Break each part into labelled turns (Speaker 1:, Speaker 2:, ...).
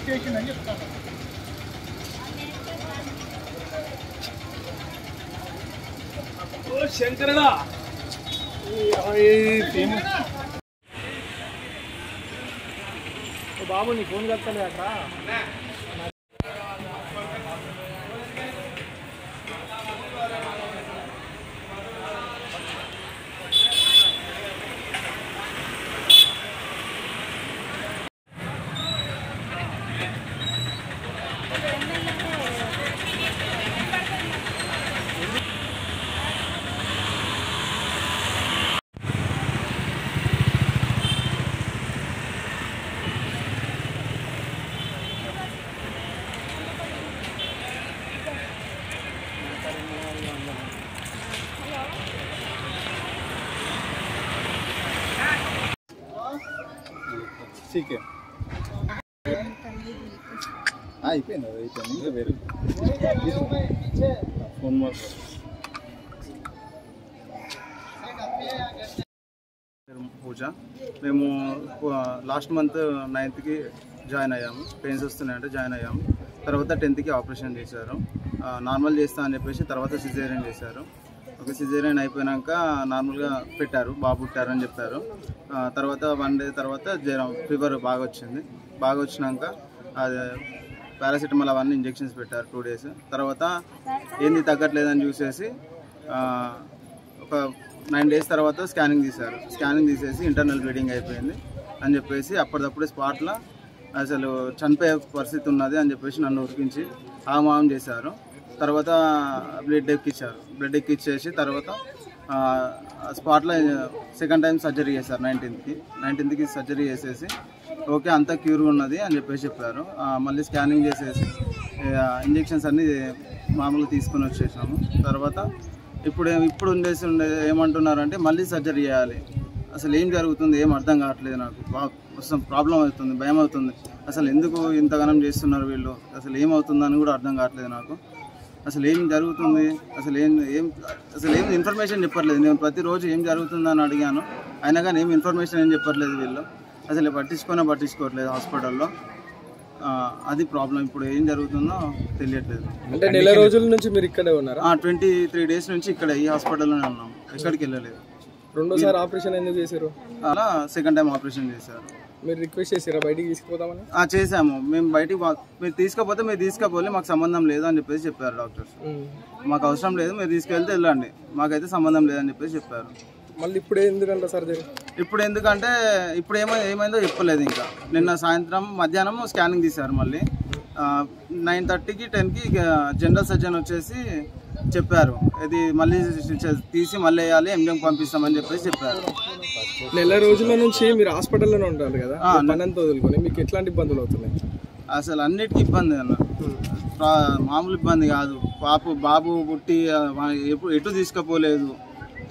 Speaker 1: చేసిందని చెప్తాను. శంకరడా బాబు నీ ఫోన్ కలుగుతాను అక్కడ
Speaker 2: ठीक है అయిపోయింది ఇంకా వేరే ఫోన్ పూజ మేము లాస్ట్ మంత్ 9th జాయిన్ అయ్యాము. పెయిన్స్ వస్తున్నాయంటే జాయిన్ అయ్యాము. తర్వాత 10th ఆపరేషన్ చేశారు. నార్మల్ చేస్తా అని చెప్పేసి తర్వాత సిజేరియన్ చేశారు. ఒక సిజేరియన్ అయిపోయాక నార్మల్గా పెట్టారు, బాబు పుట్టారని చెప్పారు. తర్వాత 1 day తర్వాత జ్వరం ఫీవర్ బాగా వచ్చింది. బాగా వచ్చినాక అది పారాసిటమాల్ అవన్నీ ఇంజెక్షన్స్ పెట్టారు 2 days. తర్వాత ఏంది తగ్గట్లేదని చూసేసి ఒక 9 days తర్వాత స్కానింగ్ తీశారు. స్కానింగ్ తీసేసి ఇంటర్నల్ బ్లీడింగ్ అయిపోయింది అని చెప్పేసి అప్పటిదప్పుడే స్పాట్లో అసలు చనిపోయే పరిస్థితి ఉన్నది అని చెప్పేసి నన్ను ఉరికించి ఆమాం చేశారు. తర్వాత బ్లడ్ ఎక్కిచ్చారు. బ్లడ్ ఎక్కిచ్చేసి తర్వాత స్పాట్లో సెకండ్ టైం సర్జరీ చేశారు. 19th సర్జరీ చేసేసి ఓకే అంతా క్యూర్గా ఉన్నది అని చెప్పేసి చెప్పారు. మళ్ళీ స్కానింగ్ చేసేసి ఇంజెక్షన్స్ అన్నీ మామూలుగా తీసుకొని వచ్చేసాము. తర్వాత ఇప్పుడు ఉండే ఏమంటున్నారంటే మళ్ళీ సర్జరీ చేయాలి. అసలు ఏం జరుగుతుంది ఏం అర్థం కావట్లేదు నాకు. అసలు ప్రాబ్లం అవుతుంది, భయం అవుతుంది. అసలు ఎందుకు ఇంతగానం చేస్తున్నారు వీళ్ళు, అసలు ఏమవుతుందని కూడా అర్థం కావట్లేదు నాకు. అసలు ఏం జరుగుతుంది, అసలు ఏం ఇన్ఫర్మేషన్ చెప్పట్లేదు. నేను ప్రతిరోజు ఏం జరుగుతుందని అడిగాను, అయినా కానీ ఏం ఇన్ఫర్మేషన్ ఏం చెప్పట్లేదు వీళ్ళు. అసలు పట్టించుకోవట్లేదు హాస్పిటల్లో. అది ప్రాబ్లం. ఇప్పుడు ఏం జరుగుతుందో తెలియట్లేదు.
Speaker 1: అంటే నెల రోజుల నుంచి మీరు ఇక్కడే ఉన్నారా?
Speaker 2: 23 days నుంచి ఇక్కడ ఈ హాస్పిటల్లోనే ఉన్నాం, ఎక్కడికి వెళ్ళలేదు.
Speaker 1: రెండోసారి ఆపరేషన్ ఎందుకు చేశారు?
Speaker 2: అలా సెకండ్ టైం ఆపరేషన్ చేశారు.
Speaker 1: మీరు రిక్వెస్ట్ చేసారా బయటికి తీసుకుపోదామని?
Speaker 2: చేసాము. మేము బయటికి మీరు తీసుకపోతే మీరు తీసుకపోలే, మాకు సంబంధం లేదు అని చెప్పేసి చెప్పారు డాక్టర్స్. మాకు అవసరం లేదు, మీరు తీసుకెళ్తే వెళ్ళండి, మాకైతే సంబంధం లేదని చెప్పేసి చెప్పారు.
Speaker 1: మళ్ళీ ఇప్పుడే ఎందుకంటే సర్జరీ?
Speaker 2: ఇప్పుడు ఎందుకంటే ఇప్పుడు ఏమైందో చెప్పలేదు. ఇంకా నిన్న సాయంత్రం మధ్యాహ్నం స్కానింగ్ తీశారు. మళ్ళీ 9:30కి 10కి జనరల్ సర్జన్ వచ్చేసి చెప్పారు, ఇది మళ్ళీ తీసి మళ్ళీ వేయాలి, ఎంజిఎం పంపిస్తామని చెప్పేసి చెప్పారు.
Speaker 1: నెల రోజుల నుంచి మీరు హాస్పిటల్లోనే ఉంటారు కదా, పనంతా వదులుకొని మీకు ఎట్లాంటి ఇబ్బందులు అవుతున్నాయి?
Speaker 2: అసలు అన్నిటికీ ఇబ్బంది అన్న, మామూలు ఇబ్బంది కాదు. బాబు పుట్టి ఎటు తీసుకుపోలేదు,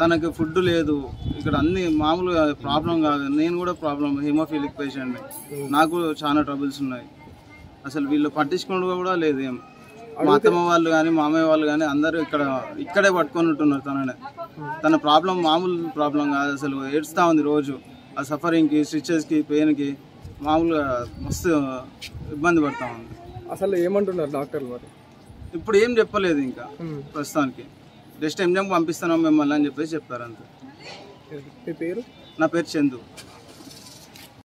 Speaker 2: తనకు ఫుడ్ లేదు. ఇక్కడ అన్ని మామూలు ప్రాబ్లం కాదు. నేను కూడా ప్రాబ్లం, హిమోఫిలిక్ పేషెంట్. నాకు చాలా ట్రబుల్స్ ఉన్నాయి. అసలు వీళ్ళు పట్టించుకోవడం కూడా లేదు. ఏం మా అత్తమ్మ వాళ్ళు కానీ మామయ్య వాళ్ళు కానీ అందరూ ఇక్కడే పట్టుకొని ఉంటున్నారు తననే. తన ప్రాబ్లం మామూలు ప్రాబ్లం కాదు. అసలు ఏడుస్తూ ఉంది రోజు. ఆ సఫరింగ్కి, స్టిచెస్కి, పెయిన్కి మామూలుగా మస్తు ఇబ్బంది పడతా ఉంది.
Speaker 1: అసలు ఏమంటున్నారు డాక్టర్లు మరి?
Speaker 2: ఇప్పుడు ఏం చెప్పలేదు ఇంకా ప్రస్తుతానికి. జస్ట్ ఎంజిఎం పంపిస్తున్నాం మిమ్మల్ని అని చెప్పేసి చెప్పారు అంతే.
Speaker 1: మీ పేరు?
Speaker 2: నా పేరు చందు.